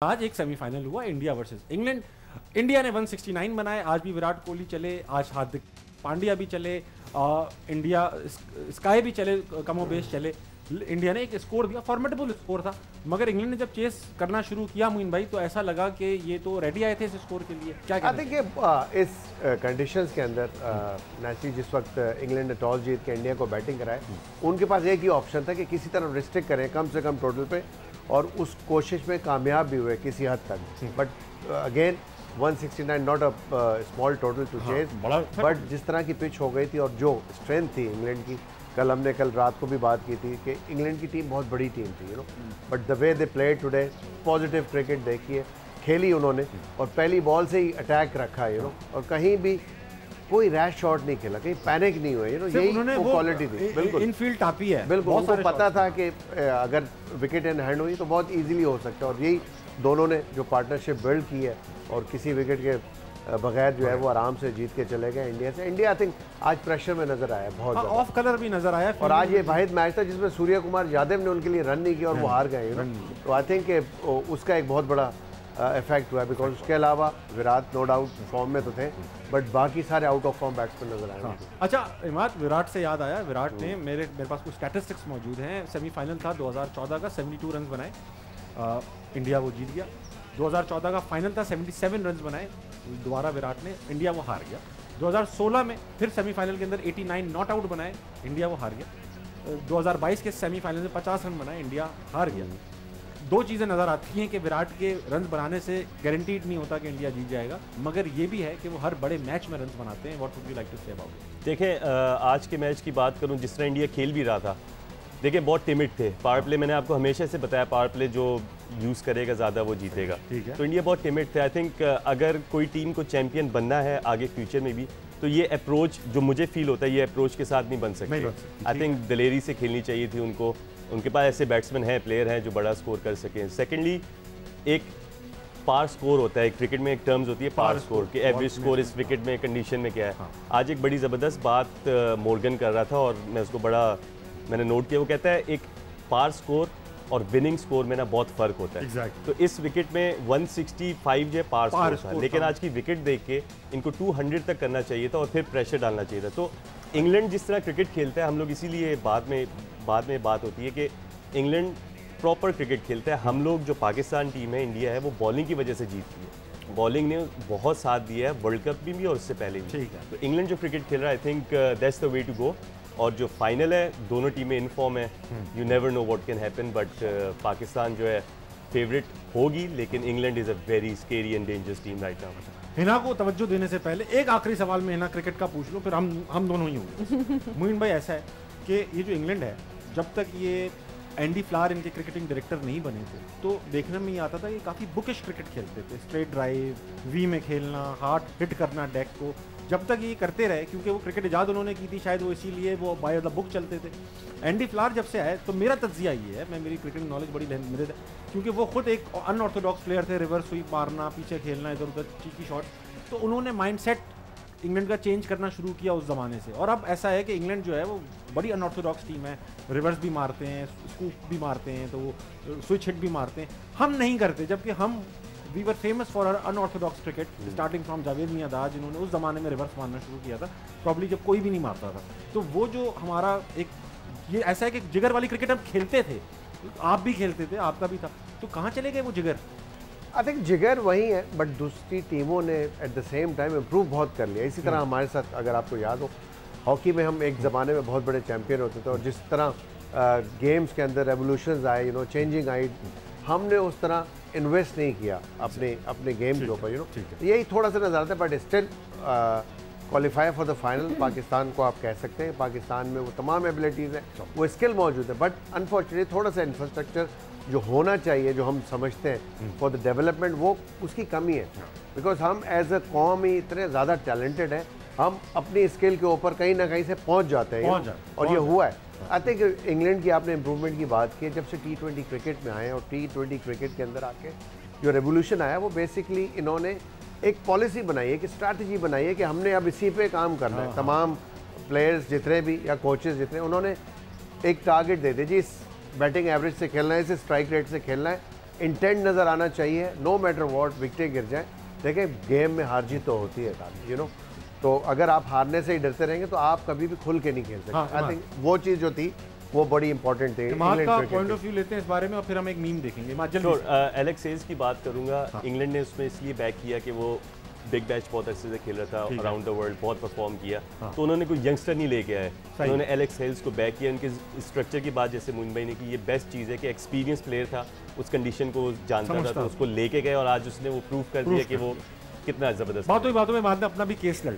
आज एक सेमीफाइनल हुआ इंडिया वर्सेस इंग्लैंड। इंडिया ने 169 बनाए। आज भी विराट कोहली चले, आज हार्दिक पांड्या भी चले, इंडिया स्काई भी चले, कमोबेश चले। इंडिया ने एक स्कोर दिया, फॉर्मेटेबल स्कोर था, मगर इंग्लैंड ने जब चेस करना शुरू किया मोइन भाई, तो ऐसा लगा कि ये तो रेडी आए थे इस स्कोर के लिए। क्या कहते हैं कि इस कंडीशंस के अंदर नेचुरली जिस वक्त इंग्लैंड ने टॉस जीत के इंडिया को बैटिंग कराए, उनके पास एक ही ऑप्शन था कि किसी तरह रिस्ट्रिक्ट करें कम से कम टोटल पे, और उस कोशिश में कामयाब भी हुए किसी हद तक। But again 169 not a small total two chase, but जिस तरह की पिच हो गई थी और जो स्ट्रेंथ थी इंग्लैंड की, हमने कल रात को भी बात की थी कि इंग्लैंड की टीम बहुत बड़ी टीम थी, but the way they played today, positive cricket देखिए, खेली उन्होंने और पहली बॉल से ही अटैक रखा, और कहीं भी कोई रैश शॉट नहीं खेला, कहीं पैनिक नहीं हुए, यही वो क्वालिटी थी। बिल्कुल इनफील्ड टापी है, बिल्कुल उनको पता था कि अगर विकेट इन हैंड हुई तो बहुत इजीली हो सकता है, और यही दोनों ने जो पार्टनरशिप बिल्ड की है, और किसी विकेट के बगैर जो है वो आराम से जीत के चले गए इंडिया से। इंडिया आई थिंक आज प्रेशर में नजर आया, बहुत ऑफ कलर भी नजर आया, और आज ये वाहिद मैच था जिसमें सूर्य कुमार यादव ने उनके लिए रन नहीं किया और वो हार गए। तो आई थिंक उसका एक बहुत बड़ा इफेक्ट हुआ है, बिकॉज उसके अलावा विराट नो डाउट फॉर्म में तो थे, बट बाकी सारे आउट ऑफ फॉर्म बैट्समैन नजर आए। अच्छा इमाद, विराट से याद आया, विराट ने मेरे पास कुछ स्टैटिस्टिक्स मौजूद हैं। सेमीफाइनल था 2014 का, 72 रन बनाए, इंडिया वो जीत गया। 2014 का फाइनल था, 77 रन बनाए, दोबारा विराट ने, इंडिया वो हार गया। 2016 में फिर सेमीफाइनल के अंदर 89 नॉट आउट बनाए, इंडिया वो हार गया। 2022 के सेमीफाइनल में 50 रन बनाए, इंडिया हार गया। दो चीज़ें नज़र आती हैं कि विराट के रन बनाने से गारंटीड नहीं होता कि इंडिया जीत जाएगा, मगर ये भी है कि वो हर बड़े मैच में रन बनाते हैं। What would you like to say about it? देखें, आज के मैच की बात करूं, जिस तरह इंडिया खेल भी रहा था, देखिए बहुत टिमिड थे। पावर प्ले मैंने आपको हमेशा से बताया, पावर प्ले जो यूज़ करेगा ज़्यादा वो जीतेगा। ठीक है, तो इंडिया बहुत टिमिड थे। आई थिंक अगर कोई टीम को चैंपियन बनना है आगे फ्यूचर में भी, तो ये अप्रोच जो मुझे फील होता है, ये अप्रोच के साथ नहीं बन सकती। आई थिंक दिलेरी से खेलनी चाहिए थी उनको, उनके पास ऐसे बैट्समैन हैं, प्लेयर हैं जो बड़ा स्कोर कर सकें। सेकेंडली, एक पार स्कोर होता है क्रिकेट में, एक टर्म्स होती है पार स्कोर कि एवरेज स्कोर इस विकेट में कंडीशन में क्या है। आज एक बड़ी ज़बरदस्त बात मॉर्गन कर रहा था और मैं उसको मैंने नोट किया। वो कहता है एक पार स्कोर और विनिंग स्कोर में ना बहुत फ़र्क होता है। तो इस विकेट में 165 जो पार स्कोर था, लेकिन आज की विकेट देख के इनको 200 तक करना चाहिए था और फिर प्रेशर डालना चाहिए था। तो इंग्लैंड जिस तरह क्रिकेट खेलता है, हम लोग इसीलिए बाद में बात होती है कि इंग्लैंड प्रॉपर क्रिकेट खेलता है। हम लोग जो पाकिस्तान टीम है, इंडिया है, वो बॉलिंग की वजह से जीतती है। बॉलिंग ने बहुत साथ दिया है वर्ल्ड कप में भी और उससे पहले भी। तो इंग्लैंड जो क्रिकेट खेल रहा है, I think that's the way to go. और जो फाइनल है, दोनों टीमें इन फॉर्म है, you never know what can happen, but Pakistan जो है फेवरेट होगी, लेकिन England is a very scary and dangerous team right now. Hina को तवज्जो देने से पहले एक आखिरी सवाल में हिना क्रिकेट का पूछ लो, फिर हम दोनों ही होंगे। मोइन भाई, ऐसा है कि ये जो इंग्लैंड है, जब तक ये एंडी फ्लावर इनके क्रिकेटिंग डायरेक्टर नहीं बने थे, तो देखने में ये आता था कि काफ़ी बुकिश क्रिकेट खेलते थे। स्ट्रेट ड्राइव, वी में खेलना, हार्ड हिट करना डेक को। जब तक ये करते रहे, क्योंकि वो क्रिकेट इजाद उन्होंने की थी, शायद वो इसीलिए वो बाय द बुक चलते थे। एंडी फ्लावर जब से आए, तो मेरा तज्जिया ये है, मेरी क्रिकेटिंग नॉलेज बड़ी लिमिटेड है, क्योंकि वो खुद एक अनऑर्थोडॉक्स प्लेयर थे, रिवर्स स्वीप मारना, पीछे खेलना, इधर उधर चीकी शॉट। तो उन्होंने माइंडसेट इंग्लैंड का चेंज करना शुरू किया उस ज़माने से, और अब ऐसा है कि इंग्लैंड जो है वो बड़ी अनऑर्थोडॉक्स टीम है, रिवर्स भी मारते हैं, स्कूप भी मारते हैं, तो वो स्विच हिट भी मारते हैं। हम नहीं करते, जबकि हम we were famous for unorthodox cricket, starting from Javed Miandad, जिन्होंने उस ज़माने में रिवर्स मारना शुरू किया था, प्रॉब्ली जब कोई भी नहीं मारता था। तो वो जो हमारा एक ये ऐसा है कि जिगर वाली क्रिकेट हम खेलते थे, आप भी खेलते थे, आपका भी था, तो कहाँ चले गए वो जिगर? आई थिंक जिगर वही है, बट दूसरी टीमों ने at the same time improve बहुत कर लिया। इसी तरह हमारे साथ, अगर आपको याद हो, हॉकी में हम एक ज़माने में बहुत बड़े चैंपियन होते थे, और जिस तरह गेम्स के अंदर रेवोल्यूशंस आए, चेंजिंग आई, हमने उस तरह इन्वेस्ट नहीं किया अपने गेम के ऊपर। यही थोड़ा सा नजर आता है, but still qualify for the final Pakistan को आप कह सकते हैं। पाकिस्तान में वो तमाम एबिलिटीज़ हैं, वो स्किल मौजूद है, बट अनफॉर्चुनेटली थोड़ा सा इंफ्रास्ट्रक्चर जो होना चाहिए, जो हम समझते हैं फॉर द डेवलपमेंट, वो उसकी कमी है। बिकॉज हम एज अ कौम ही इतने ज़्यादा टैलेंटेड हैं, हम अपनी स्किल के ऊपर कहीं ना कहीं से पहुंच जाते हैं, और ये हुआ है। आई थिंक इंग्लैंड की आपने इम्प्रूवमेंट की बात की, जब से T20 क्रिकेट में आए और T20 क्रिकेट के अंदर आके जो रेवोल्यूशन आया, वो बेसिकली इन्होंने एक पॉलिसी बनाई है, कि स्ट्रैटेजी बनाई है कि हमने अब इसी पे काम करना है। तमाम प्लेयर्स जितने भी या कोचेस जितने, उन्होंने एक टारगेट दे दिया जी, इस बैटिंग एवरेज से खेलना है, इसे स्ट्राइक रेट से खेलना है, इंटेंट नज़र आना चाहिए, नो मैटर व्हाट, विकेटें गिर जाएं। देखिए गेम में हार जीत तो होती है यू नो, तो अगर आप हारने से ही डरते रहेंगे तो आप कभी भी खुल के नहीं खेल सकते। आई थिंक वो चीज़ जो थी वो बड़ी इंपॉर्टेंट थी। इमाद का पॉइंट ऑफ व्यू लेते हैं इस बारे में और फिर हम एक मीम देखेंगे। एलेक्स हेल्स की बात करूंगा, इंग्लैंड ने उसमें इसलिए बैक किया कि वो बिग बैच बहुत अच्छे से खेल रहा था, अराउंड द वर्ल्ड बहुत परफॉर्म किया, तो उन्होंने कोई यंगस्टर नहीं लेके आए, उन्होंने एलेक्स हेल्स को बैक किया। उनके स्ट्रक्चर की बात जैसे मोइन भाई ने की, ये बेस्ट चीज़ है कि एक्सपीरियंस प्लेयर था, उस कंडीशन को जानता था, तो उसको लेके गए और आज उसने वो प्रूव कर दिया कि वो कितना ज़बरदस्त। बातों में बाद में अपना भी केस लड़